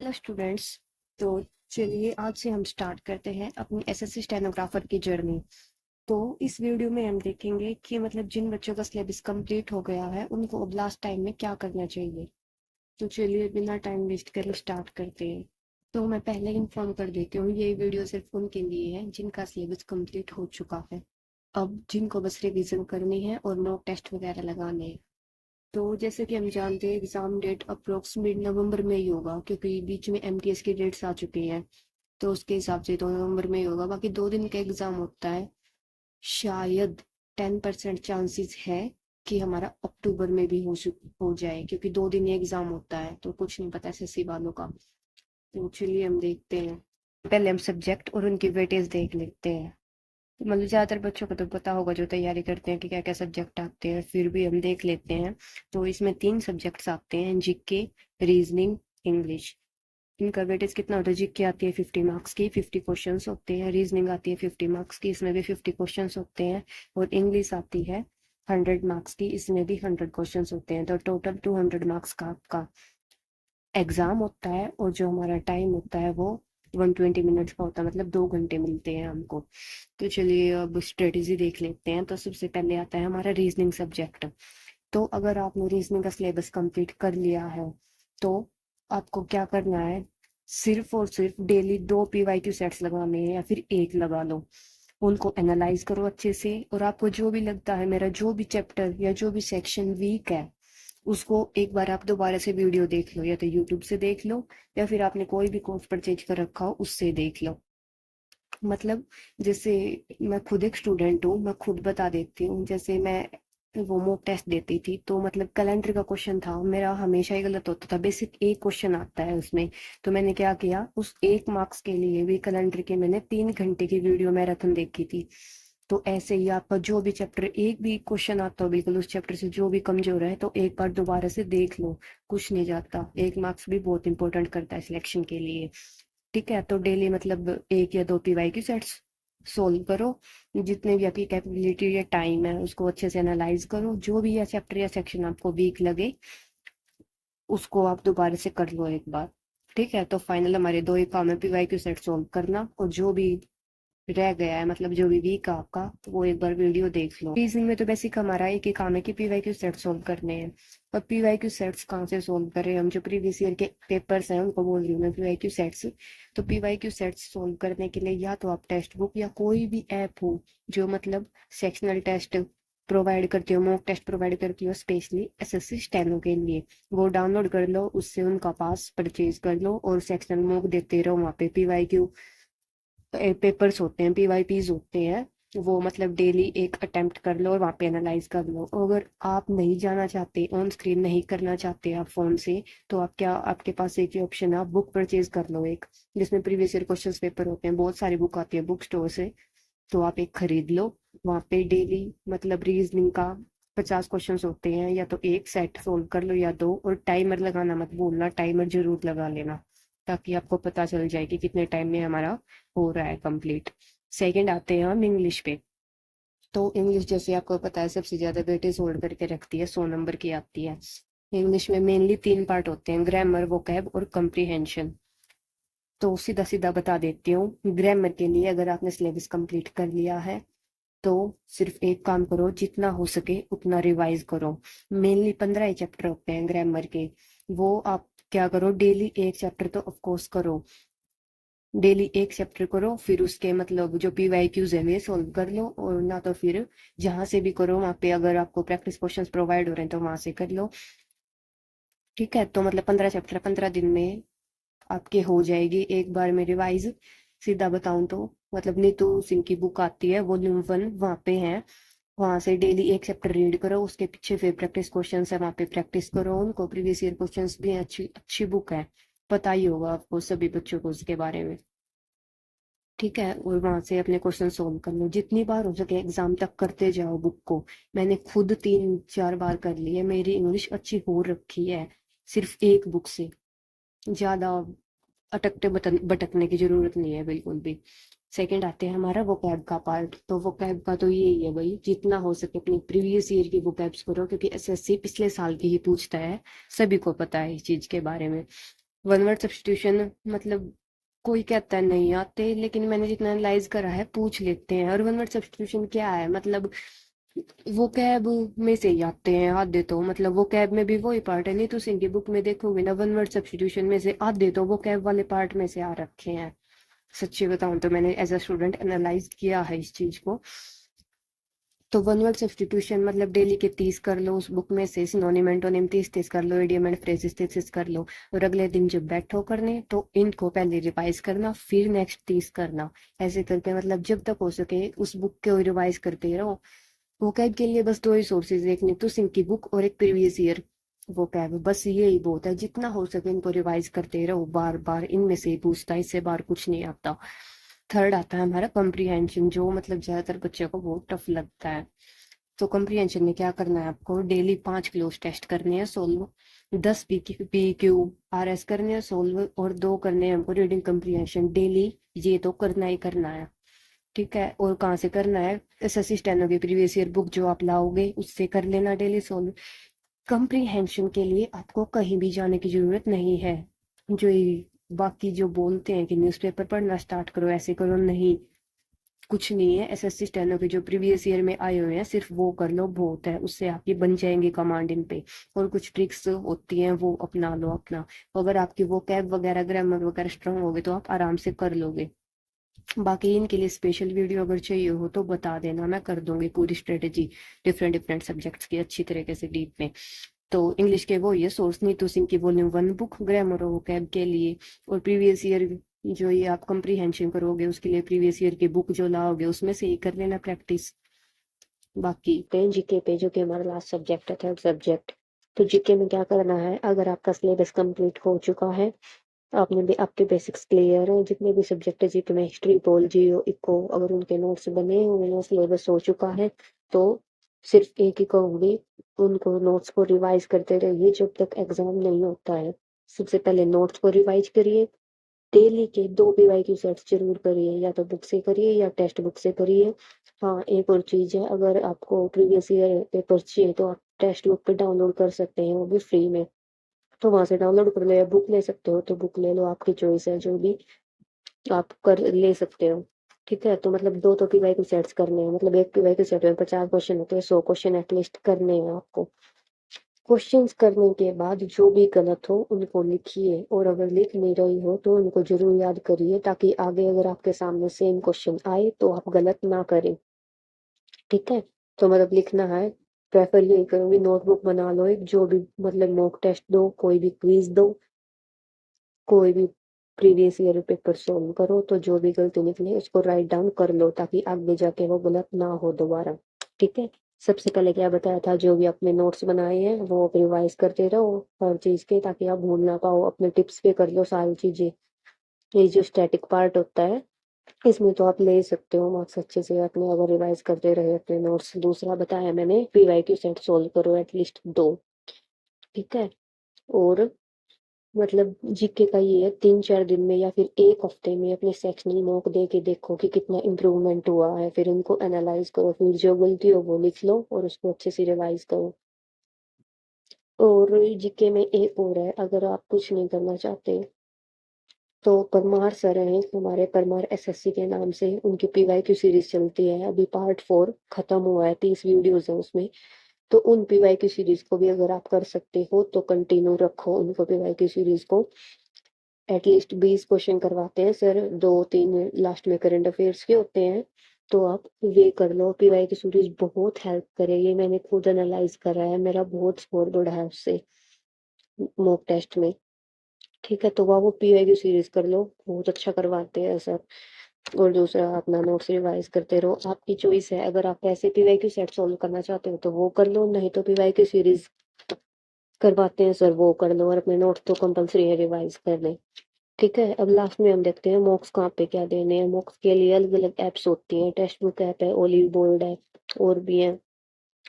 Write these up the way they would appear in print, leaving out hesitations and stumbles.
Hello students. तो चलिए आज से हम स्टार्ट करते हैं अपनी एसएससी स्टेनोग्राफर की जर्नी। तो इस वीडियो में हम देखेंगे कि मतलब जिन बच्चों का सिलेबस कंप्लीट हो गया है उनको अब लास्ट टाइम में क्या करना चाहिए। तो चलिए बिना टाइम वेस्ट करे स्टार्ट करते हैं। तो मैं पहले इन्फॉर्म कर देती हूँ, ये वीडियो सिर्फ उनके लिए है जिनका सिलेबस कंप्लीट हो चुका है। अब जिनको बस रिवीजन करनी है और मॉक टेस्ट वगैरह लगाने हैं। तो जैसे कि हम जानते हैं एग्जाम डेट अप्रोक्सीमेट नवंबर में ही होगा, क्योंकि बीच में एमटीएस की डेट्स आ चुकी हैं। तो उसके हिसाब से तो नवंबर में ही होगा। बाकी 2 दिन का एग्जाम होता है। शायद 10% चांसेस है कि हमारा अक्टूबर में भी हो जाए, क्योंकि 2 दिन ही एग्जाम होता है। तो कुछ नहीं पता एसएससी वालों का। तो चलिए हम देखते हैं। पहले हम सब्जेक्ट और उनकी वेटेज देख लेते हैं। मतलब ज्यादातर बच्चों को तो पता होगा जो तैयारी करते हैं कि क्या क्या सब्जेक्ट आते हैं, फिर भी हम देख लेते हैं। तो इसमें 3 सब्जेक्ट्स आते हैं, जीके, रीजनिंग, इंग्लिश। इनका वेटेज कितना होता है? जीके आती है 50 मार्क्स की, 50 क्वेश्चंस होते हैं। रीजनिंग आती है 50 मार्क्स की, इसमें भी 50 क्वेश्चंस होते हैं। और इंग्लिश आती है 100 मार्क्स की, इसमें भी 100 क्वेश्चंस होते हैं। तो टोटल 200 मार्क्स का आपका एग्जाम होता है। और जो हमारा टाइम होता है वो 120 मिनट्स का होता है, मतलब 2 घंटे मिलते हैं हमको। तो चलिए अब स्ट्रेटेजी देख लेते हैं। तो सबसे पहले आता है हमारा रीजनिंग सब्जेक्ट। तो अगर आपने रीजनिंग का सिलेबस कंप्लीट कर लिया है तो आपको क्या करना है? सिर्फ और सिर्फ डेली 2 PYQ सेट्स लगाने हैं, या फिर एक लगा लो। उनको एनालाइज करो अच्छे से, और आपको जो भी लगता है मेरा जो भी चैप्टर या जो भी सेक्शन वीक है उसको एक बार आप दोबारा से वीडियो देख लो, या तो यूट्यूब से देख लो या फिर आपने कोई भी कोर्स परचेज कर रखा हो उससे देख लो। मतलब जैसे मैं खुद एक स्टूडेंट हूँ, मैं खुद बता देती हूँ। जैसे मैं वो मॉक टेस्ट देती थी, तो मतलब कैलेंडर का क्वेश्चन था मेरा, हमेशा ही गलत होता था। बेसिक एक क्वेश्चन आता है उसमें। तो मैंने क्या किया, उस 1 मार्क्स के लिए भी कैलेंडर के मैंने 3 घंटे की वीडियो मैराथन देखी थी। तो ऐसे ही आपका जो भी चैप्टर एक भी क्वेश्चन आता हो बिल्कुल उस चैप्टर से जो भी कमजोर है, तो एक बार दोबारा से देख लो। कुछ नहीं जाता, 1 मार्क्स भी बहुत इंपॉर्टेंट करता है सिलेक्शन के लिए। ठीक है, तो डेली मतलब 1 या 2 PY की सेट्स सोल्व करो। जितने भी आपकी कैपेबिलिटी या टाइम है उसको अच्छे से एनालाइज करो। जो भी या चैप्टर या सेक्शन आपको वीक लगे उसको आप दोबारा से कर लो एक बार। ठीक है, तो फाइनल हमारे 2 ही काम है, PY की सेट सोल्व करना और जो भी रह गया है, मतलब जो भी वीक है आपका, तो वो एक बार वीडियो देख लो। रीजनिंग में तो बेसिक हमारा एक ही काम है कि PYQ सेट सोल्व करने हैं। और PYQ सेट्स कहाँ से सोल्व करें? हम जो प्रीवियस ईयर के पेपर्स हैं उनको बोल रही हूँ मैं, PYQ सेट्स। तो PYQ सेट्स सोल्व करने के लिए या तो आप टेक्स्ट बुक या कोई भी ऐप हो जो मतलब सेक्शनल टेस्ट प्रोवाइड करती हो, मॉक टेस्ट प्रोवाइड करती हो स्पेशली एसएससी स्टेनो के लिए, वो डाउनलोड कर लो, उससे उनका पास परचेज कर लो और सेक्शनल मॉक देते रहो। वहाँ पे PYQ पेपर्स होते हैं, PYPs होते हैं, वो मतलब डेली एक अटेम्प्ट कर लो और वहाँ पे एनालाइज कर लो। अगर आप नहीं जाना चाहते, ऑन स्क्रीन नहीं करना चाहते आप फोन से, तो आप क्या, आपके पास एक ही ऑप्शन है, आप बुक परचेज कर लो एक, जिसमें प्रीवियस ईयर क्वेश्चन पेपर होते हैं। बहुत सारी बुक आती है बुक स्टोर से, तो आप एक खरीद लो। वहाँ पे डेली मतलब रीजनिंग का 50 क्वेश्चन होते हैं, या तो एक सेट सोल्व कर लो या दो। और टाइमर लगाना मत भूलना, टाइमर जरूर लगा लेना, ताकि आपको पता चल जाए कि कितने टाइम में हमारा हो रहा है कंप्लीट। सेकंड आते हैं हम इंग्लिश पे। तो इंग्लिश जैसे आपको पता है सबसे ज्यादा वेटेज होल्ड करके रखती है, 100 नंबर की आती है। इंग्लिश में मेनली 3 पार्ट होते हैं, ग्रामर, वोकैब और कम्प्रीहेंशन। तो सीधा सीधा बता देती हूँ। ग्रामर के लिए अगर आपने सिलेबस कंप्लीट कर लिया है तो सिर्फ एक काम करो, जितना हो सके उतना रिवाइज करो। मेनली 15 ही चैप्टर होते हैं ग्रामर के। वो आप क्या करो, डेली एक चैप्टर तो ऑफ कोर्स करो, डेली एक चैप्टर करो। फिर उसके मतलब जो PYQs है वे सोल्व कर लो, और ना तो फिर जहां से भी करो वहां पे अगर आपको प्रैक्टिस क्वेश्चंस प्रोवाइड हो रहे हैं तो वहां से कर लो। ठीक है, तो मतलब 15 चैप्टर 15 दिन में आपके हो जाएगी एक बार में रिवाइज। सीधा बताऊं तो मतलब नीतू सिंह की बुक आती है वॉल्यूम 1, वहाँ पे है। वहां से डेली एक चैप्टर रीड करो, उसके पीछे फिर प्रैक्टिस क्वेश्चंस है, वहाँ पे प्रैक्टिस करो उनको। प्रीवियस ईयर क्वेश्चंस भी हैं, अच्छी अच्छी बुक है। पता ही होगा आपको सभी बच्चों को उसके बारे में। ठीक है, और वहां से अपने क्वेश्चन सोल्व कर लो, जितनी बार हो सके एग्जाम तक करते जाओ बुक को। मैंने खुद 3-4 बार कर ली है, मेरी इंग्लिश अच्छी हो रखी है सिर्फ एक बुक से। ज्यादा अटकते भटकने की जरूरत नहीं है बिल्कुल भी। सेकंड आते हैं हमारा वोकैब का पार्ट। तो वोकैब का तो यही है भाई, जितना हो सके अपनी प्रीवियस ईयर की वोकैब्स करो, क्योंकि एसएससी पिछले साल की ही पूछता है। सभी को पता है इस चीज के बारे में। वन वर्ड सब्स्टिट्यूशन मतलब कोई कहता है नहीं आते, लेकिन मैंने जितना एनालाइज करा है पूछ लेते हैं। और वन वर्ड सब्स्टिट्यूशन क्या है, मतलब वो कैब में से ही आते हैं आधे तो, मतलब वो कैब में भी वही पार्ट है। नहीं तो सिंह की बुक में देखोगे ना, वन वर्ड सब्स्टिट्यूशन में से आधे तो वो कैब वाले पार्ट में से आ रखे हैं। सच्ची बताऊं तो मैंने एज अ स्टूडेंट एनालाइज किया है इस चीज को। तो वन वर्ड सब्स्टिट्यूशन मतलब डेली के 30 कर लो उस बुक में से, सिनोनिम एंटोनिम 30 कर लो, इडियम एंड फ्रेजेस 30 कर लो। और अगले दिन जब बैठो करने तो इनको पहले रिवाइज करना, फिर नेक्स्ट 30 करना। ऐसे करके मतलब जब तक हो सके उस बुक को रिवाइज करते रहो। वोकैब के लिए बस दो ही सोर्सेज, एक नीतू सिंह की बुक और एक प्रीवियस ईयर वोकैब, बस ये ही बहुत है। जितना हो सके इनको रिवाइज करते रहो बार बार, इनमें से ही पूछता है, इससे बार कुछ नहीं आता। थर्ड आता है हमारा कॉम्प्रीहेंशन, जो मतलब ज्यादातर बच्चों को बहुत टफ लगता है। तो कॉम्प्रीहेंशन में क्या करना है आपको, डेली 5 क्लोज टेस्ट करने हैं सोल्व, 10 PQ RS करने हैं सोल्व, और 2 करने हैं हमको रीडिंग कॉम्प्रीहेंशन डेली। ये तो करना ही करना है, ठीक है। और कहाँ से करना है, एसएससी स्टेनो की प्रीवियस ईयर बुक जो आप लाओगे उससे कर लेना डेली सोल्व। कंप्रीहेंशन के लिए आपको कहीं भी जाने की जरूरत नहीं है। जो ये बाकी जो बोलते हैं कि न्यूज़पेपर पढ़ना स्टार्ट करो, ऐसे करो, नहीं, कुछ नहीं है। एसएससी स्टेनो के जो प्रीवियस ईयर में आए हुए हैं सिर्फ वो कर लो, बहुत है, उससे आपकी बन जाएंगी कमांड इन पे। और कुछ ट्रिक्स होती हैं वो अपना लो अपना। अगर आपकी वो कैब वगैरह ग्रामर वगैरह स्ट्रांग होगी तो आप आराम से कर लोगे। बाकी इनके लिए स्पेशल वीडियो अगर चाहिए हो तो बता देना, मैं कर दूंगी पूरी स्ट्रेटेजी डिफरेंट डिफरेंट सब्जेक्ट्स की अच्छी तरीके से डीप में। तो इंग्लिश के वो ये सोर्स नीतू सिंह की वॉल्यूम 1 बुक ग्रामर और वोकैब के लिए, और प्रीवियस ईयर जो ये आप कंप्रीहेंशन करोगे उसके लिए प्रीवियस ईयर की बुक जो लाओगे उसमें से ही कर लेना प्रैक्टिस। बाकी पे जीके पे, जो कि हमारा लास्ट सब्जेक्ट है, थर्ड सब्जेक्ट। तो जीके में क्या करना है, अगर आपका सिलेबस कंप्लीट हो चुका है, आपने भी आपके बेसिक्स क्लियर हैं, जितने भी सब्जेक्ट है जीके में, हिस्ट्री पोल जियो इको, अगर उनके नोट्स बने हुए हैं, सिलेबस हो चुका है, तो सिर्फ एक ही कहूंगी, उनको नोट्स को रिवाइज करते रहिए जब तक एग्जाम नहीं होता है। सबसे पहले नोट्स को रिवाइज करिए, डेली के 2 PYQ सेट्स जरूर करिए, या तो बुक से करिए या टेक्स्ट बुक से करिए। हाँ, एक और चीज है, अगर आपको प्रीवियस ईयर पेपर चाहिए तो आप टेक्स्ट बुक पे डाउनलोड कर सकते हैं, वो भी फ्री में। तो वहां से डाउनलोड कर लो या बुक ले सकते हो तो बुक ले लो, आपकी चॉइस है, जो भी आप कर ले सकते हो। ठीक है, तो मतलब 2 PYQ सेट्स करने हैं, मतलब एक PYQ सेट में 50 क्वेश्चन होते हैं, 100 क्वेश्चन एटलीस्ट करने हैं आपको। क्वेश्चंस करने के बाद जो भी गलत हो उनको लिखिए, और अगर लिख नहीं रही हो तो उनको जरूर याद करिए, ताकि आगे अगर आपके सामने सेम क्वेश्चन आए तो आप गलत ना करें। ठीक है, तो मतलब लिखना है, प्रेफर यही करूंगी, नोटबुक बना लो एक, जो भी मतलब मॉक टेस्ट दो, कोई भी क्विज दो, कोई भी प्रीवियस ईयर पेपर सोल्व करो, तो जो भी गलती निकले उसको राइट डाउन कर लो, ताकि आगे जाके वो गलत ना हो दोबारा। ठीक है, सबसे पहले क्या बताया था, जो भी अपने नोट्स बनाए हैं वो रिवाइज करते रहो हर चीज के, ताकि आप भूल ना पाओ, अपने टिप्स पे कर लो सारी चीजें। ये जो स्टैटिक पार्ट होता है इसमें तो आप ले सकते हो मार्क्स अच्छे से अपने, अगर रिवाइज करते रहे अपने नोट्स। दूसरा बताया मैंने, PYQ सेट सोल्व करो एटलीस्ट 2। ठीक है, और मतलब जीके का ये है, 3-4 दिन में या फिर एक हफ्ते में अपने सेक्शनल मॉक दे के देखो कि कितना इम्प्रूवमेंट हुआ है, फिर उनको एनालाइज करो, फिर जो गलती हो वो लिख लो और उसको अच्छे से रिवाइज करो। और जीके में एक और है, अगर आप कुछ नहीं करना चाहते तो परमार सर हैं हमारे, परमार एसएससी के नाम से उनकी PYQ सीरीज चलती है, अभी पार्ट 4 खत्म हुआ है, 30 वीडियोज है उसमें। तो उन PYQ सीरीज को भी अगर आप कर सकते हो तो कंटिन्यू रखो उनको, PYQ सीरीज को। एटलीस्ट 20 क्वेश्चन करवाते हैं सर, 2-3 लास्ट में करंट अफेयर्स के होते हैं, तो आप वे कर लो। PYQ सीरीज बहुत हेल्प करे, ये मैंने खुद एनालाइज करा है, मेरा बहुत स्कोर बढ़ा है उससे मॉक टेस्ट में। ठीक है, तो वो PYQ सीरीज कर लो, बहुत अच्छा करवाते हैं सर। और दूसरा, अपना नोट्स रिवाइज करते रहो, आपकी चॉइस है, अगर आप ऐसे PYQ सेट सोल्व करना चाहते हो तो वो कर लो, नहीं तो PYQ सीरीज करवाते हैं सर वो कर लो, और अपने नोट्स तो कंपलसरी है रिवाइज करने। ठीक है, अब लास्ट में हम देखते हैं मॉक्स कहाँ पे क्या देने हैं। मॉक्स के लिए अलग अलग एप्स होती हैं, टेक्स्ट बुक ऐप है, ओलिव बोर्ड है, और भी है,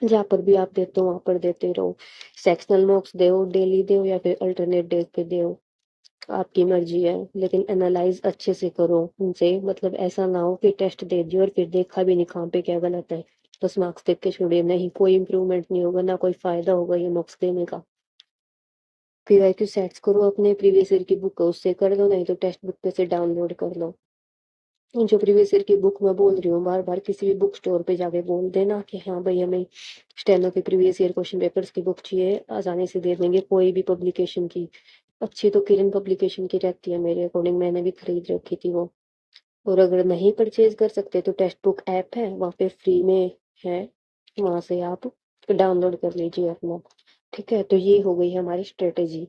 जहाँ पर भी आप देते हो वहां पर देते रहो। सेक्शनल मॉक्स दो, डेली दो या फिर अल्टरनेट डे पे दो, आपकी मर्जी है, लेकिन एनालाइज अच्छे से करो उनसे, मतलब ऐसा ना हो कि टेस्ट दे दियो और फिर देखा भी नहीं कहाँ पे क्या गलत है, बस मार्क्स देख के छोड़िए, नहीं कोई इंप्रूवमेंट नहीं होगा, ना कोई फायदा होगा ये मॉक्स देने का। पीवाईक्यू सेट्स करो, अपने प्रीवियस ईयर की बुक उससे कर लो, नहीं तो टेक्स्ट बुक पे से डाउनलोड कर लो। जो प्रीवियस ईयर की बुक मैं बोल रही हूँ, बार बार किसी भी बुक स्टोर पे जाके बोल देना कि हाँ भाई हमें स्टेनो के प्रीवियस ईयर क्वेश्चन पेपर्स की बुक चाहिए, आसानी से दे देंगे। कोई भी पब्लिकेशन की, अच्छी तो किरण पब्लिकेशन की रहती है मेरे अकॉर्डिंग, मैंने भी खरीद रखी थी वो। और अगर नहीं परचेज कर सकते तो टेक्स्ट बुक ऐप है, वहाँ पे फ्री में है, वहाँ से आप डाउनलोड कर लीजिए अपना। ठीक है, तो ये हो गई हमारी स्ट्रेटेजी।